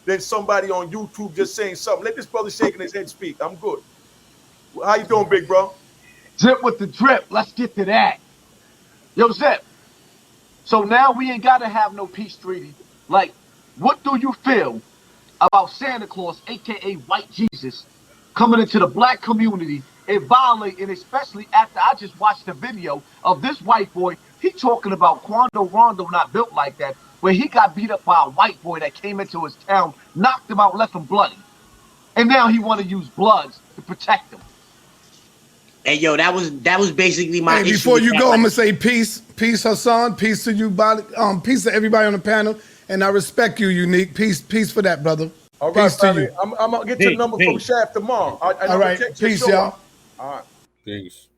than somebody on YouTube just saying something. Let this brother shaking his head speak. I'm good. How you doing, big bro? Zip with the drip. Let's get to that. Yo, Zip. So now we ain't got to have no peace treaty. Like, what do you feel about Santa Claus, a.k.a. White Jesus, coming into the black community and violating, especially after I just watched a video of this white boy. He talking about Quando Rondo not built like that, where he got beat up by a white boy that came into his town, knocked him out, left him bloody. And now he want to use Bloods to protect him. Hey, yo, that was basically my issue. Before you go, I'm gonna say peace, Hassan, peace to you, peace to everybody on the panel, and I respect you, Unique. Peace for that, brother. All right, peace to family. you. I'm gonna get your number from Shaft tomorrow. All right, peace, y'all. All right, peace.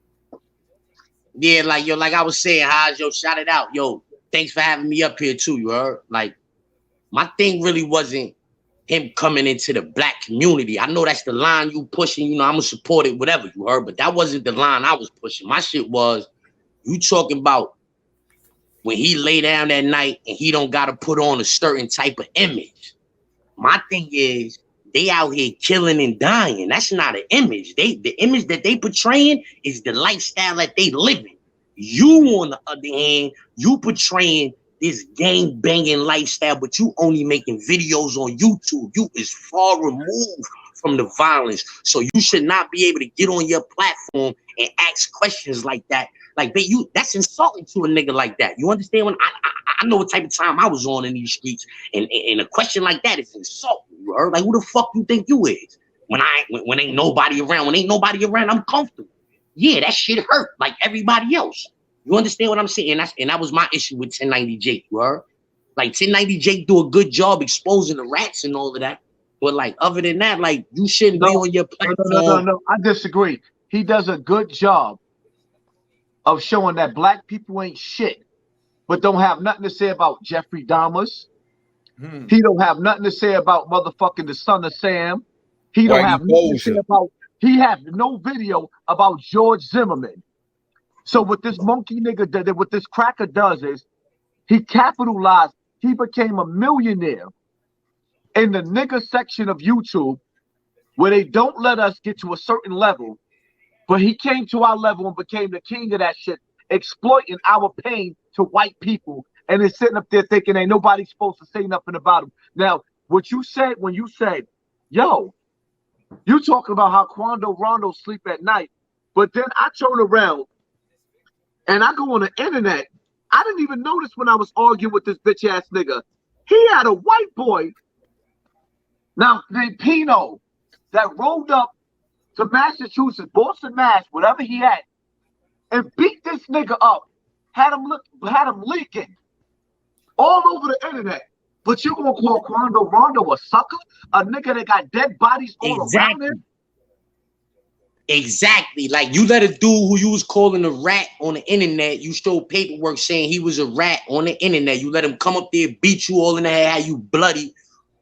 Yeah, like I was saying, Haj, yo, shout it out, yo. Thanks for having me up here too. You heard? Like, my thing really wasn't him coming into the black community. I know that's the line you pushing, you know, I'm gonna support it, whatever, you heard, but that wasn't the line I was pushing. My shit was, you talking about when he lay down that night and he don't gotta put on a certain type of image. My thing is, they out here killing and dying. That's not an image. The image that they portraying is the lifestyle that they living. You, on the other hand, you portraying this gang banging lifestyle, but you only making videos on YouTube. You is far removed from the violence. So you should not be able to get on your platform and ask questions like that. Like, that's insulting to a nigga like that. You understand? When I know what type of time I was on in these streets, and a question like that is insulting. You heard? Like, who the fuck you think you is? When ain't nobody around, I'm comfortable. Yeah, that shit hurt like everybody else. You understand what I'm saying? And that was my issue with 1090 Jake, you heard? Like, 1090 Jake do a good job exposing the rats and all of that. But, like, other than that, like, you shouldn't be on your platform. No. I disagree. He does a good job of showing that black people ain't shit, but don't have nothing to say about Jeffrey Dahmer's. He don't have nothing to say about motherfucking the son of Sam. He don't have nothing to say about, he have no video about George Zimmerman. So what this monkey nigga did, what this cracker does is, he capitalized, he became a millionaire in the nigga section of YouTube, where they don't let us get to a certain level, but he came to our level and became the king of that shit, exploiting our pain to white people, and is sitting up there thinking ain't nobody supposed to say nothing about him. Now, what you said when you said, yo, you talking about how Quando Rondo sleep at night, but then I turn around and I go on the internet. I didn't even notice when I was arguing with this bitch ass nigga. He had a white boy now named Pino that rolled up to Massachusetts, Boston, Mass, whatever he had, and beat this nigga up. Had him leaking all over the internet. But you gonna call Quando Rondo a sucker? A nigga that got dead bodies all around him? Exactly. Like, you let a dude who you was calling a rat on the internet, you stole paperwork saying he was a rat on the internet. You let him come up there, beat you all in the head, have you bloody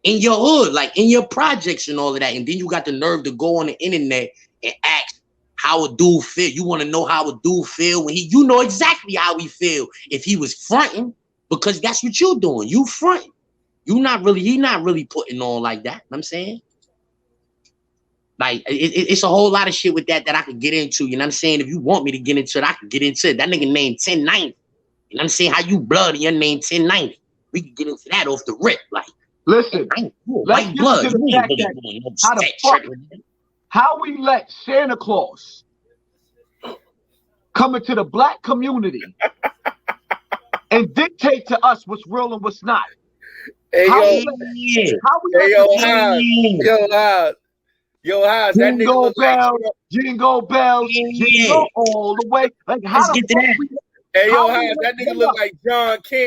in your hood, like in your projects and all of that. And then you got the nerve to go on the internet and ask how a dude feel. You want to know how a dude feel when you know exactly how he feel if he was fronting, because that's what you doing. You fronting. He not really putting on like that. You know what I'm saying? Like, it's a whole lot of shit with that I could get into. You know what I'm saying? If you want me to get into it, I could get into it. That nigga named 1090. You know what I'm saying? How you blood your name 1090. We could get into that off the rip. Like, listen, white blood. How we let Santa Claus come into the black community and dictate to us what's real and what's not. Hey, Yo, Haz, that nigga look like Jingle bells, jingle all the way. Like, how the fuck Hey, yo, Haz, that nigga look like John King.